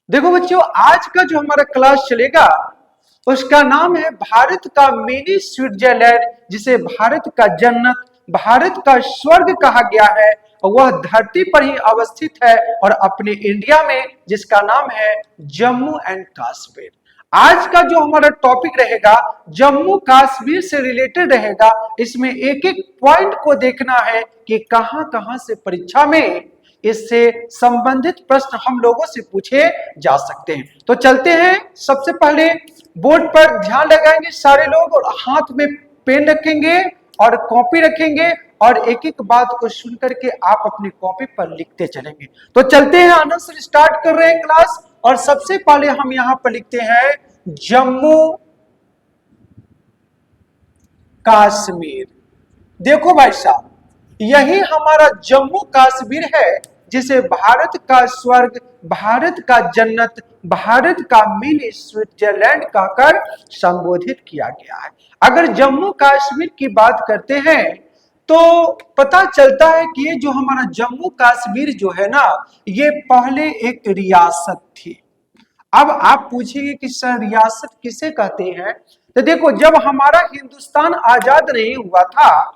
देखो बच्चों, आज का जो हमारा क्लास चलेगा उसका नाम है भारत का मिनी स्विट्जरलैंड, जिसे भारत का जन्नत, भारत का स्वर्ग कहा गया है। वह धरती पर ही अवस्थित है और अपने इंडिया में, जिसका नाम है जम्मू एंड कश्मीर। आज का जो हमारा टॉपिक रहेगा जम्मू कश्मीर से रिलेटेड रहेगा। इसमें एक एक पॉइंट को देखना है कि कहां कहां से परीक्षा में इससे संबंधित प्रश्न हम लोगों से पूछे जा सकते हैं। तो चलते हैं, सबसे पहले बोर्ड पर ध्यान लगाएंगे सारे लोग और हाथ में पेन रखेंगे और कॉपी रखेंगे और एक एक बात को सुन करके आप अपनी कॉपी पर लिखते चलेंगे। तो चलते हैं, आनंद से स्टार्ट कर रहे हैं क्लास। और सबसे पहले हम यहां पर लिखते हैं जम्मू कश्मीर। देखो भाई साहब, यही हमारा जम्मू कश्मीर है जिसे भारत का स्वर्ग, भारत का जन्नत, भारत का मिनी स्विट्जरलैंड कहकर संबोधित किया गया है। अगर जम्मू कश्मीर की बात करते हैं तो पता चलता है कि ये जो हमारा जम्मू कश्मीर जो है ना, ये पहले एक रियासत थी। अब आप पूछेंगे कि सर रियासत किसे कहते हैं? तो देखो, जब हमारा हिंदुस्तान आजाद नहीं हुआ था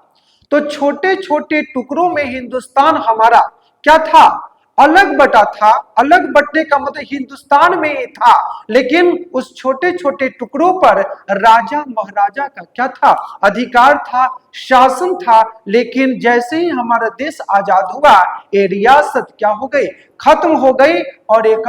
तो छोटे छोटे टुकड़ों में हिंदुस्तान हमारा क्या था, अलग बटा था। अलग बटने का मतलब हिंदुस्तान में ही था, लेकिन उस छोटे छोटे टुकड़ों पर राजा महाराजा का क्या था, अधिकार था, शासन था। लेकिन जैसे ही हमारा देश आजाद हुआ, ये रियासत क्या हो गई, खत्म हो गई और एक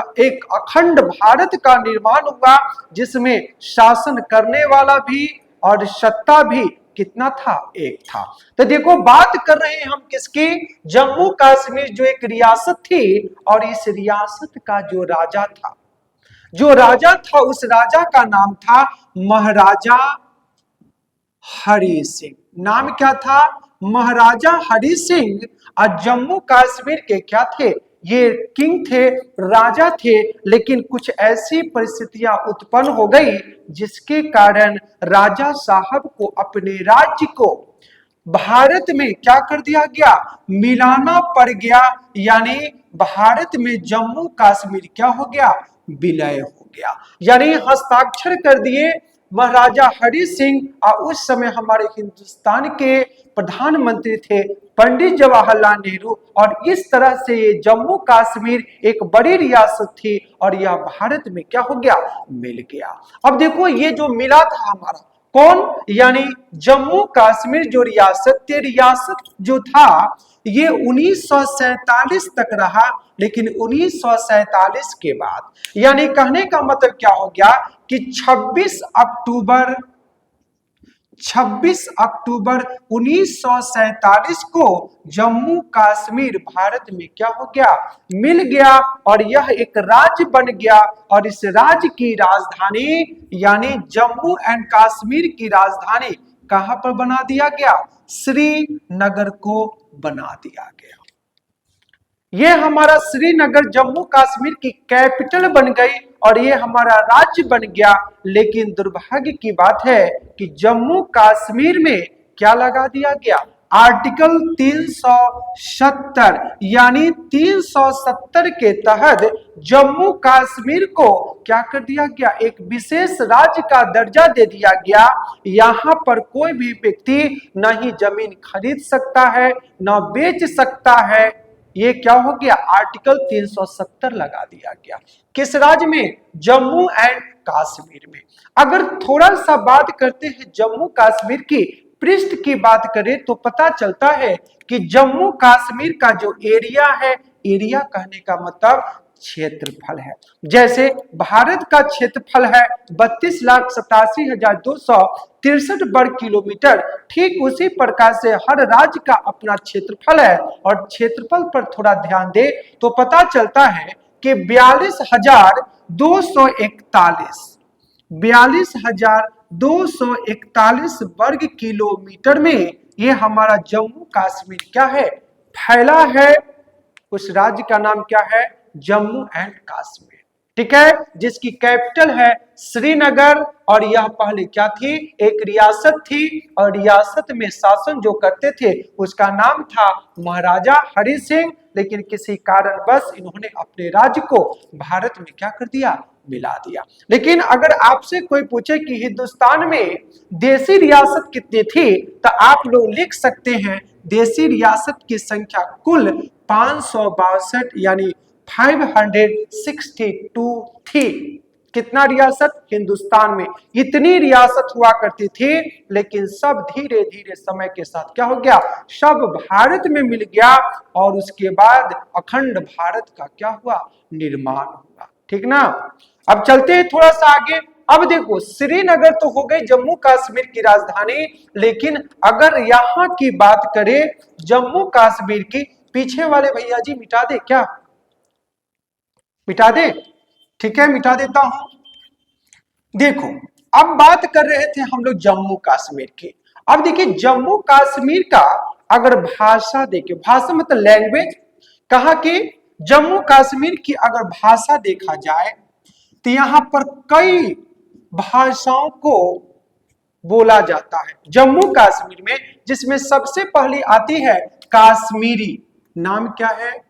अखंड भारत का निर्माण हुआ, जिसमें शासन करने वाला भी और सत्ता भी कितना था, एक था। तो देखो, बात कर रहे हैं हम किसकी, जम्मू कश्मीर जो एक रियासत थी और इस रियासत का जो राजा था, उस राजा का नाम था महाराजा हरि सिंह। नाम क्या था, महाराजा हरि सिंह। और जम्मू कश्मीर के क्या थे, ये किंग थे, राजा थे। लेकिन कुछ ऐसी परिस्थितियां उत्पन्न हो गई जिसके कारण राजा साहब को अपने राज्य को भारत में क्या कर दिया गया, मिलाना पड़ गया। यानी भारत में जम्मू कश्मीर क्या हो गया, विलय हो गया। यानी हस्ताक्षर कर दिए महाराजा हरि सिंह। और उस समय हमारे हिंदुस्तान के प्रधानमंत्री थे पंडित जवाहरलाल नेहरू। और इस तरह से ये जम्मू कश्मीर एक बड़ी रियासत थी और यह भारत में क्या हो गया, मिल गया। अब देखो, ये जो मिला था हमारा कौन, यानी जम्मू कश्मीर जो रियासत जो था, ये 1947 तक रहा। लेकिन 1947 के बाद, यानी कहने का मतलब क्या हो गया कि 26 अक्टूबर 1947 को जम्मू कश्मीर भारत में क्या हो गया, मिल गया और यह एक राज्य बन गया। और इस राज्य की राजधानी, यानी जम्मू एंड कश्मीर की राजधानी कहां पर बना दिया गया, श्रीनगर को बना दिया गया। ये हमारा श्रीनगर जम्मू कश्मीर की कैपिटल बन गई और ये हमारा राज्य बन गया। लेकिन दुर्भाग्य की बात है कि जम्मू कश्मीर में क्या लगा दिया गया, आर्टिकल 370, यानी 370 के तहत जम्मू कश्मीर को क्या कर दिया गया, एक विशेष राज्य का दर्जा दे दिया गया। यहाँ पर कोई भी व्यक्ति न ही जमीन खरीद सकता है, न बेच सकता है। ये क्या हो गया, आर्टिकल 370 लगा दिया गया। किस राज्य में, जम्मू एंड कश्मीर में। अगर थोड़ा सा बात करते हैं जम्मू कश्मीर की पृष्ठ की बात करें तो पता चलता है कि जम्मू कश्मीर का जो एरिया है, एरिया कहने का मतलब क्षेत्रफल है। जैसे भारत का क्षेत्रफल है 32,87,263 वर्ग किलोमीटर, ठीक उसी प्रकार से हर राज्य का अपना क्षेत्रफल है। और क्षेत्रफल पर थोड़ा ध्यान दे तो पता चलता है कि 42,241 वर्ग किलोमीटर में ये हमारा जम्मू कश्मीर क्या है, फैला है। उस राज्य का नाम क्या है, जम्मू एंड कश्मीर। ठीक है, जिसकी कैपिटल है श्रीनगर। और यह पहले क्या थी, एक रियासत थी और रियासत में शासन जो करते थे उसका नाम था महाराजा हरि सिंह। लेकिन किसी कारणवश इन्होंने अपने राज्य को भारत में क्या कर दिया, मिला दिया। लेकिन अगर आपसे कोई पूछे कि हिंदुस्तान में देशी रियासत कितनी थी, तो आप लोग लिख सकते हैं देशी रियासत की संख्या कुल 562 यानी 562 थी। कितना रियासत हिंदुस्तान में, इतनी रियासत हुआ करती थी, लेकिन सब धीरे धीरे समय के साथ क्या हो गया, सब भारत में मिल गया और उसके बाद अखंड भारत का क्या हुआ, निर्माण हुआ। ठीक ना। अब चलते हैं थोड़ा सा आगे। अब देखो श्रीनगर तो हो गई जम्मू कश्मीर की राजधानी, लेकिन अगर यहां की बात करें जम्मू कश्मीर की, पीछे वाले भैया जी मिटा दे क्या, मिटा दे, ठीक है मिटा देता हूं। देखो अब बात कर रहे थे हम लोग जम्मू कश्मीर की। अब देखिए जम्मू कश्मीर का अगर भाषा देखे, भाषा मतलब लैंग्वेज, कहा कि जम्मू कश्मीर की अगर भाषा देखा जाए तो यहां पर कई भाषाओं को बोला जाता है जम्मू कश्मीर में, जिसमें सबसे पहली आती है कश्मीरी। नाम क्या है,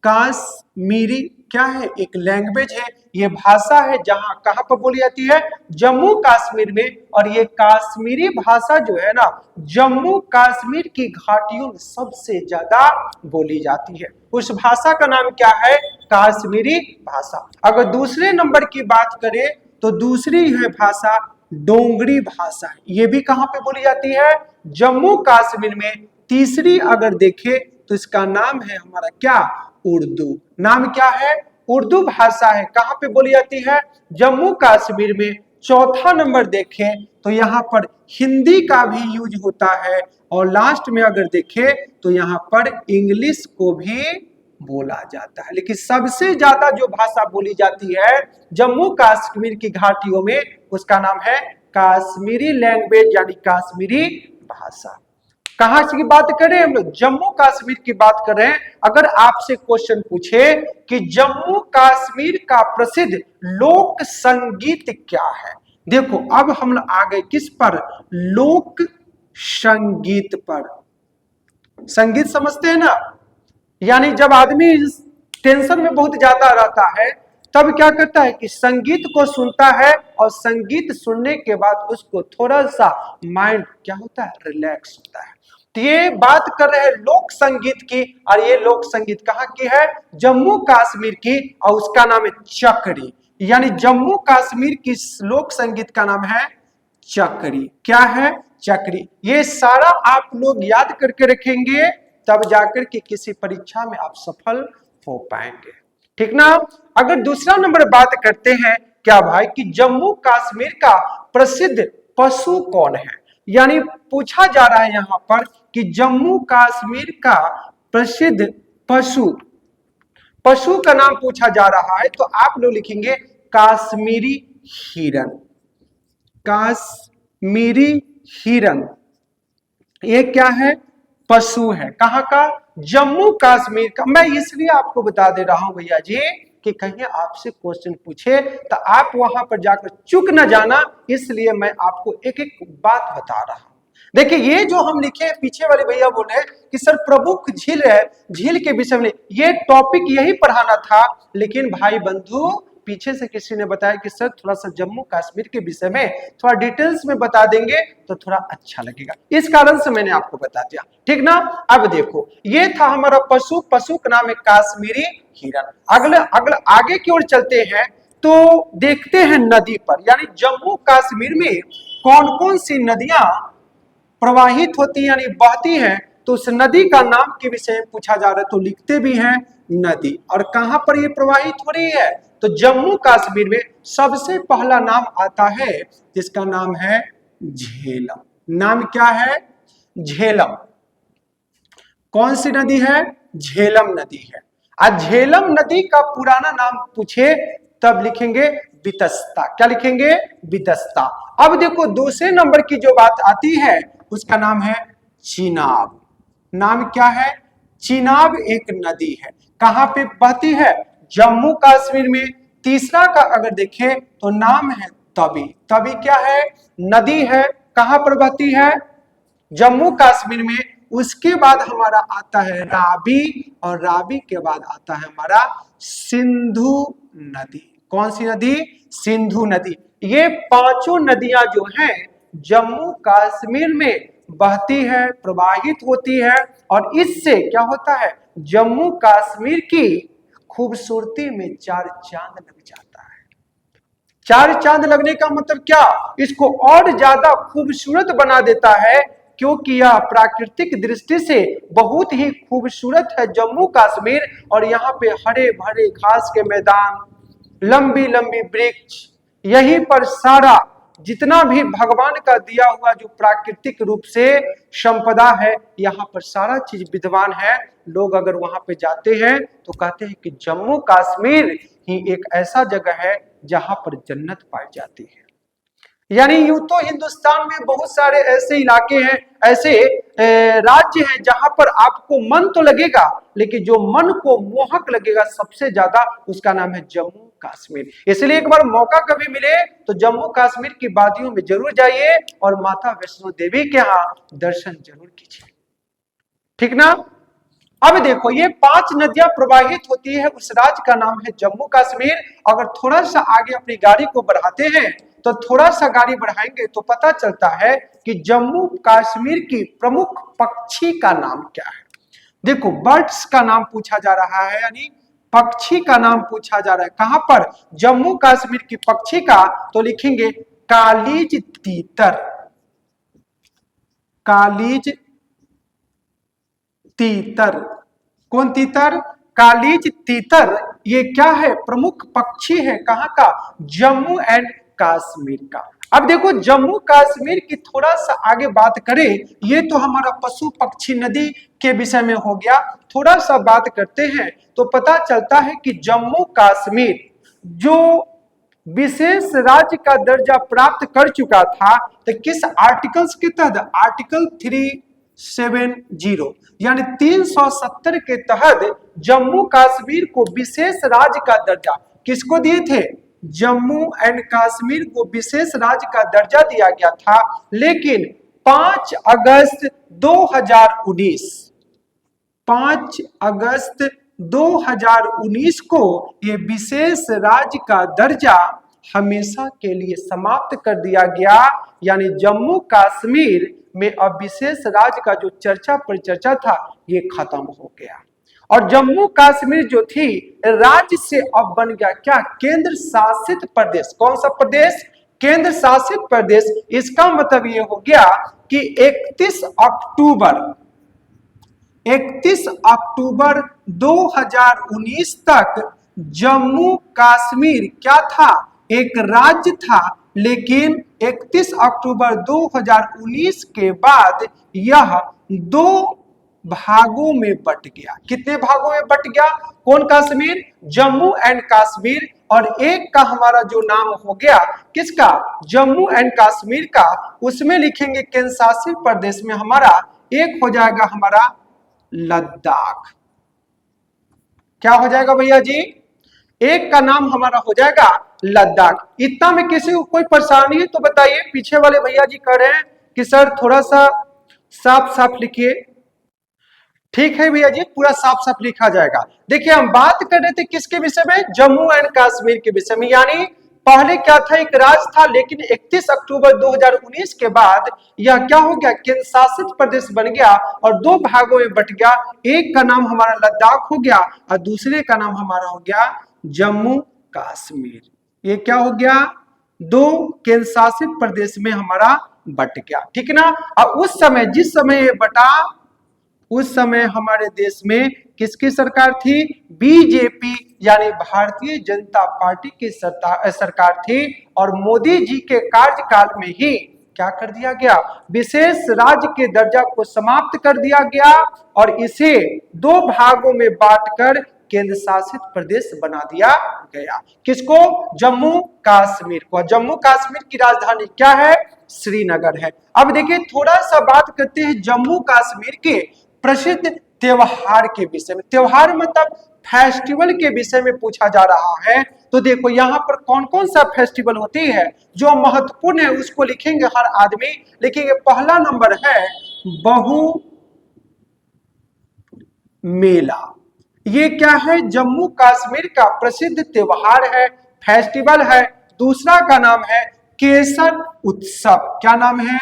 कश्मीरी क्या है, एक लैंग्वेज है, ये भाषा है जहां कहां पर बोली जाती है, जम्मू कश्मीर में। और ये कश्मीरी भाषा जो है ना, जम्मू कश्मीर की घाटियों में सबसे ज्यादा बोली जाती है। उस भाषा का नाम क्या है, कश्मीरी भाषा। अगर दूसरे नंबर की बात करें तो दूसरी है भाषा डोंगरी भाषा, ये भी कहां पे बोली जाती है, जम्मू कश्मीर में। तीसरी अगर देखें तो इसका नाम है हमारा क्या, उर्दू। नाम क्या है, उर्दू भाषा है, कहां पे बोली जाती है, जम्मू कश्मीर में। चौथा नंबर देखें तो यहाँ पर हिंदी का भी यूज होता है, और लास्ट में अगर देखें तो यहाँ पर इंग्लिश को भी बोला जाता है। लेकिन सबसे ज्यादा जो भाषा बोली जाती है जम्मू कश्मीर की घाटियों में, उसका नाम है कश्मीरी लैंग्वेज यानी कश्मीरी भाषा। कहां की बात करें हम लोग, जम्मू कश्मीर की बात कर रहे हैं। अगर आपसे क्वेश्चन पूछे कि जम्मू कश्मीर का प्रसिद्ध लोक संगीत क्या है, देखो अब हम लोग आ गए किस पर, लोक संगीत पर। संगीत समझते हैं ना, यानी जब आदमी टेंशन में बहुत ज्यादा रहता है तब क्या करता है कि संगीत को सुनता है, और संगीत सुनने के बाद उसको थोड़ा सा माइंड क्या होता है, रिलैक्स होता है। तो ये बात कर रहे हैं लोक संगीत की, और ये लोक संगीत कहाँ की है, जम्मू कश्मीर की, और उसका नाम है चकरी। यानी जम्मू कश्मीर की लोक संगीत का नाम है चकरी। क्या है, चकरी। ये सारा आप लोग याद करके रखेंगे, तब जाकर के किसी परीक्षा में आप सफल हो पाएंगे। ठीक ना। अगर दूसरा नंबर बात करते हैं क्या भाई, कि जम्मू कश्मीर का प्रसिद्ध पशु कौन है, यानी पूछा जा रहा है यहां पर कि जम्मू कश्मीर का प्रसिद्ध पशु का नाम पूछा जा रहा है, तो आप लोग लिखेंगे कश्मीरी हिरन। कश्मीरी हिरन ये क्या है, पशु है, कहां का, जम्मू कश्मीर का। मैं इसलिए आपको बता दे रहा हूं भैया जी कि कहीं आपसे क्वेश्चन पूछे तो आप वहां पर जाकर चुक न जाना, इसलिए मैं आपको एक एक बात बता रहा हूं। देखिए ये जो हम लिखे, पीछे वाले भैया बोल रहे हैं कि सर प्रमुख झील है, झील के विषय में ये टॉपिक यही पढ़ाना था, लेकिन भाई बंधु पीछे से किसी ने बताया कि सर थोड़ा सा जम्मू कश्मीर के विषय में थोड़ा डिटेल्स में बता देंगे तो थोड़ा अच्छा लगेगा, इस कारण से मैंने आपको बता दिया। ठीक ना। अब देखो ये था हमारा पशु का नाम है कश्मीरी हिरन। अगले आगे की ओर चलते हैं तो देखते हैं नदी पर, यानी जम्मू कश्मीर में कौन कौन सी नदियां प्रवाहित होती यानी बहती हैं, तो उस नदी का नाम के विषय में पूछा जा रहा है, तो लिखते भी हैं नदी। और कहां पर ये प्रवाहित हो रही है, तो जम्मू कश्मीर में सबसे पहला नाम आता है जिसका नाम है झेलम। नाम क्या है, झेलम। कौन सी नदी है, झेलम नदी है। आज झेलम नदी का पुराना नाम पूछे तब लिखेंगे बितस्ता। क्या लिखेंगे, बितस्ता। अब देखो दूसरे नंबर की जो बात आती है उसका नाम है चिनाब। नाम क्या है, चिनाब एक नदी है, कहां पे बहती है, जम्मू कश्मीर में। तीसरा का अगर देखें तो नाम है तवी। तवी क्या है, नदी है, कहां पर बहती है, जम्मू कश्मीर में। उसके बाद हमारा आता है रावी, और रावी के बाद आता है हमारा सिंधु नदी। कौन सी नदी? सिंधु नदी। ये पांचों नदियां जो हैं जम्मू कश्मीर में बहती है, प्रवाहित होती है, और इससे क्या होता है, जम्मू कश्मीर की खूबसूरती में चार चांद लग जाता है। चार चांद लगने का मतलब क्या? इसको और ज्यादा खूबसूरत बना देता है, क्योंकि यह प्राकृतिक दृष्टि से बहुत ही खूबसूरत है जम्मू कश्मीर। और यहाँ पे हरे भरे घास के मैदान, लंबी लंबी वृक्ष, यहीं पर सारा जितना भी भगवान का दिया हुआ जो प्राकृतिक रूप से संपदा है, यहाँ पर सारा चीज विद्यमान है। लोग अगर वहां पे जाते हैं तो कहते हैं कि जम्मू कश्मीर ही एक ऐसा जगह है जहां पर जन्नत पाई जाती है। यानी यूं तो हिंदुस्तान में बहुत सारे ऐसे इलाके हैं, ऐसे राज्य हैं जहां पर आपको मन तो लगेगा, लेकिन जो मन को मोहक लगेगा सबसे ज्यादा, उसका नाम है जम्मू कश्मीर। इसलिए एक बार मौका कभी मिले तो जम्मू कश्मीर की वादियों में जरूर जाइए और माता वैष्णो देवी के यहाँ दर्शन जरूर कीजिए। ठीक ना? अब देखो, ये पांच नदियां प्रवाहित होती है, उस राज्य का नाम है जम्मू कश्मीर। अगर थोड़ा सा आगे अपनी गाड़ी को बढ़ाते हैं तो थोड़ा सा गाड़ी बढ़ाएंगे तो पता चलता है कि जम्मू कश्मीर की प्रमुख पक्षी का नाम क्या है। देखो, बर्ड्स का नाम पूछा जा रहा है, यानी पक्षी का नाम पूछा जा रहा है। कहां पर? जम्मू कश्मीर की पक्षी का, तो लिखेंगे कालीज तीतर। कालीज तीतर। कौन तीतर? कालीज तीतर। ये क्या है? प्रमुख पक्षी है। कहां का? जम्मू एंड कश्मीर का। अब देखो, जम्मू कश्मीर की थोड़ा सा आगे बात करें, ये तो हमारा पशु पक्षी नदी के विषय में हो गया। थोड़ा सा बात करते हैं तो पता चलता है कि जम्मू कश्मीर जो विशेष राज्य का दर्जा प्राप्त कर चुका था, तो किस आर्टिकल्स के तहत? आर्टिकल 370 यानी 370 के तहत जम्मू कश्मीर को विशेष राज्य का दर्जा किसको दिए थे? जम्मू एंड कश्मीर को विशेष राज्य का दर्जा दिया गया था। लेकिन 5 अगस्त 2019 5 अगस्त 2019 को ये विशेष राज्य का दर्जा हमेशा के लिए समाप्त कर दिया गया। यानी जम्मू कश्मीर में अब विशेष राज्य का जो चर्चा परिचर्चा था, ये खत्म हो गया। और जम्मू कश्मीर जो थी राज्य से अब बन गया क्या? केंद्र शासित प्रदेश। कौन सा प्रदेश? केंद्र शासित प्रदेश। इसका मतलब ये हो गया कि 31 अक्टूबर 2019 तक जम्मू कश्मीर क्या था? एक राज्य था। लेकिन 31 अक्टूबर 2019 के बाद यह 2 भागों में बट गया। कितने भागों में बट गया? कौन कश्मीर? जम्मू एंड कश्मीर। और एक का हमारा जो नाम हो गया किसका? जम्मू एंड कश्मीर का। उसमें लिखेंगे केंद्र शासित प्रदेश में हमारा एक हो जाएगा हमारा लद्दाख। क्या हो जाएगा भैया जी? एक का नाम हमारा हो जाएगा लद्दाख। इतना में किसी को कोई परेशानी है तो बताइए। पीछे वाले भैया जी कह रहे हैं कि सर थोड़ा सा साफ साफ लिखिए। ठीक है भैया जी, पूरा साफ साफ लिखा जाएगा। देखिए, हम बात कर रहे थे किसके विषय में? जम्मू एंड कश्मीर के विषय में। यानी पहले क्या था? एक राज्य था, लेकिन 31 अक्टूबर 2019 के बाद यह क्या हो गया? केंद्र शासित प्रदेश बन गया और 2 भागों में बट गया। एक का नाम हमारा लद्दाख हो गया और दूसरे का नाम हमारा हो गया जम्मू कश्मीर। ये क्या हो गया? 2 केंद्र शासित प्रदेश में हमारा बट गया। ठीक है ना? और उस समय, जिस समय ये बटा, उस समय हमारे देश में किसकी सरकार थी? बीजेपी यानी भारतीय जनता पार्टी की सरकार थी। और मोदी जी के कार्यकाल में ही क्या कर दिया गया? विशेष राज्य के दर्जा को समाप्त कर दिया गया और इसे 2 भागों में बांटकर केंद्र शासित प्रदेश बना दिया गया। किसको? जम्मू कश्मीर को। जम्मू कश्मीर की राजधानी क्या है? श्रीनगर है। अब देखिए, थोड़ा सा बात करते हैं जम्मू कश्मीर के प्रसिद्ध त्योहार के विषय में। त्योहार मतलब फेस्टिवल के विषय में पूछा जा रहा है। तो देखो, यहाँ पर कौन कौन सा फेस्टिवल होती है जो महत्वपूर्ण है, उसको लिखेंगे हर आदमी। लिखेंगे, पहला नंबर है बहु मेला। ये क्या है? जम्मू कश्मीर का प्रसिद्ध त्योहार है, फेस्टिवल है। दूसरा का नाम है केसर उत्सव। क्या नाम है?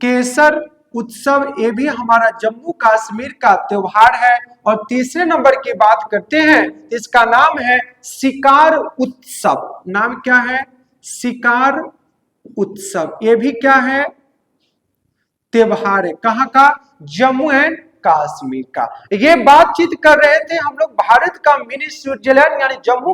केसर उत्सव। ये भी हमारा जम्मू कश्मीर का त्योहार है। और तीसरे नंबर की बात करते हैं, इसका नाम है शिकार उत्सव। नाम क्या है? शिकार उत्सव। ये भी क्या है? त्योहार है। कहां का? जम्मू एंड कश्मीर का। ये बातचीत कर रहे थे हम लोग भारत का मिनी स्विट्जरलैंड यानी जम्मू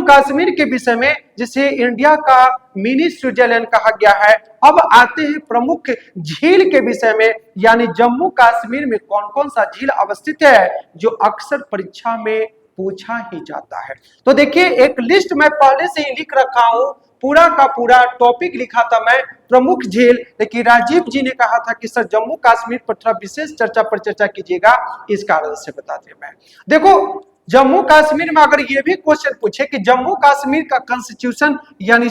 कश्मीर के विषय में, जिसे इंडिया का मिनी स्विट्जरलैंड कहा गया है। अब आते हैं प्रमुख झील के विषय में, यानी जम्मू कश्मीर में कौन कौन सा झील अवस्थित है जो अक्सर परीक्षा में पूछा ही जाता है। तो देखिए, एक लिस्ट मैं पहले से ही लिख रखा हूं, पूरा का पूरा टॉपिक लिखा था मैं प्रमुख झील, लेकिन राजीव जी ने कहा था कि सर जम्मू कश्मीर पर थोड़ा विशेष चर्चा पर चर्चा कीजिएगा, इस कारण से बताते मैं। देखो, जम्मू कश्मीर में अगर ये भी क्वेश्चन पूछे कि जम्मू कश्मीर का कॉन्स्टिट्यूशन यानी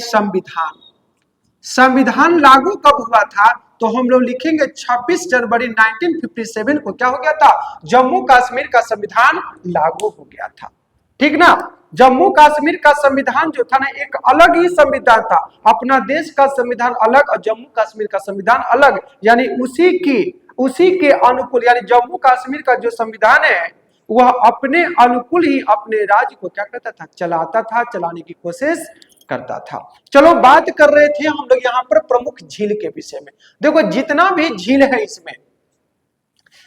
संविधान लागू कब हुआ था, तो हम लोग लिखेंगे 26 जनवरी 1957 को क्या हो गया था? जम्मू कश्मीर का संविधान लागू हो गया था। ठीक ना? जम्मू कश्मीर का संविधान जो था ना, एक अलग ही संविधान था। अपना देश का संविधान अलग और जम्मू कश्मीर का संविधान अलग, यानी उसी के अनुकूल, यानी जम्मू कश्मीर का जो संविधान है वह अपने अनुकूल ही अपने राज्य को क्या करता था? चलाता था, चलाने की कोशिश करता था। चलो, बात कर रहे थे हम लोग यहाँ पर प्रमुख झील के विषय में। देखो, जितना भी झील है इसमें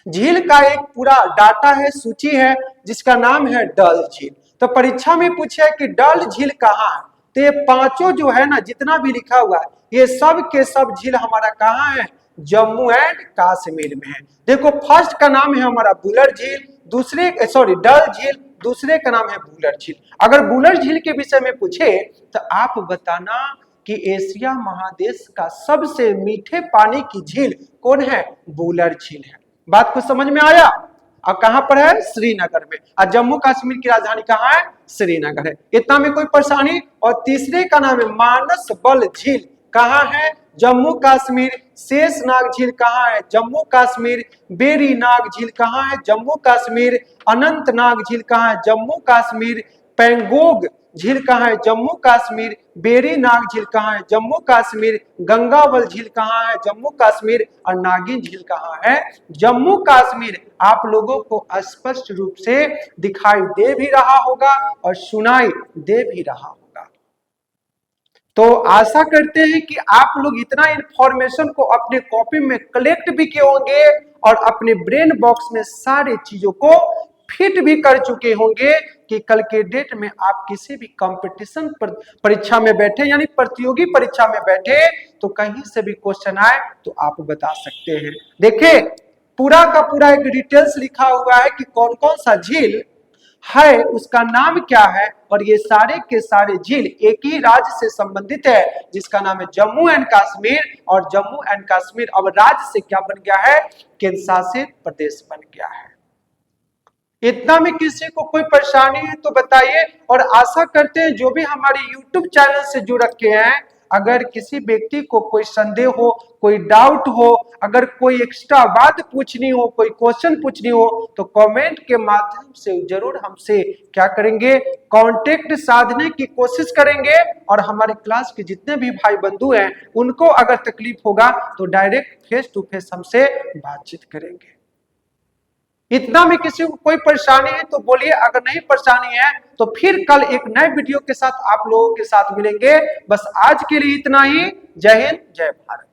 झील का एक पूरा डाटा है, सूची है, जिसका नाम है डल झील। तो परीक्षा में पूछे कि डल झील कहाँ है, तो ये पांचों जो है ना, जितना भी लिखा हुआ है, ये सब के सब झील हमारा कहाँ है? जम्मू एंड कश्मीर में है। देखो, फर्स्ट का नाम है हमारा बुलर झील, डल झील, दूसरे का नाम है बुलर झील। अगर बुलर झील के विषय में पूछे तो आप बताना कि एशिया महादेश का सबसे मीठे पानी की झील कौन है? बुलर झील है। बात कुछ समझ में आया? और कहां पर है? श्रीनगर में। और जम्मू कश्मीर की राजधानी कहां है? श्रीनगर है। इतना में कोई परेशानी? और तीसरे का नाम है मानस बल झील। कहां है? जम्मू कश्मीर। शेषनाग झील कहां है? जम्मू कश्मीर। बेरी नाग झील कहां है? जम्मू कश्मीर। अनंतनाग झील कहां है? जम्मू कश्मीर। पेंगोंग झील कहां है? जम्मू कश्मीर। बेरी नाग झील कहां है? जम्मू कश्मीर। गंगावल झील कहां है? जम्मू कश्मीर। और नागिन झील कहां है? जम्मू कश्मीर। आप लोगों को स्पष्ट रूप से दिखाई दे भी रहा होगा और सुनाई दे भी रहा होगा। तो आशा करते हैं कि आप लोग इतना इंफॉर्मेशन को अपने कॉपी में कलेक्ट भी किए होंगे और अपने ब्रेन बॉक्स में सारे चीजों को फिट भी कर चुके होंगे कि कल के डेट में आप किसी भी कंपटीशन परीक्षा में बैठे, यानी प्रतियोगी परीक्षा में बैठे, तो कहीं से भी क्वेश्चन आए तो आप बता सकते हैं। देखिए, पूरा का पूरा एक डिटेल्स लिखा हुआ है कि कौन कौन सा झील है, उसका नाम क्या है, और ये सारे के सारे झील एक ही राज्य से संबंधित है, जिसका नाम है जम्मू एंड कश्मीर। और जम्मू एंड कश्मीर अब राज्य से क्या बन गया है? केंद्र शासित प्रदेश बन गया है। इतना में किसी को कोई परेशानी है तो बताइए। और आशा करते हैं जो भी हमारे YouTube चैनल से जुड़ रखे हैं, अगर किसी व्यक्ति को कोई संदेह हो, कोई डाउट हो, अगर कोई एक्स्ट्रा बात पूछनी हो, कोई क्वेश्चन पूछनी हो, तो कमेंट के माध्यम से जरूर हमसे क्या करेंगे? कांटेक्ट साधने की कोशिश करेंगे। और हमारे क्लास के जितने भी भाई बंधु हैं, उनको अगर तकलीफ होगा तो डायरेक्ट फेस टू फेस हमसे बातचीत करेंगे। इतना में किसी को कोई परेशानी है तो बोलिए, अगर नहीं परेशानी है तो फिर कल एक नए वीडियो के साथ आप लोगों के साथ मिलेंगे। बस आज के लिए इतना ही। जय हिंद, जय भारत।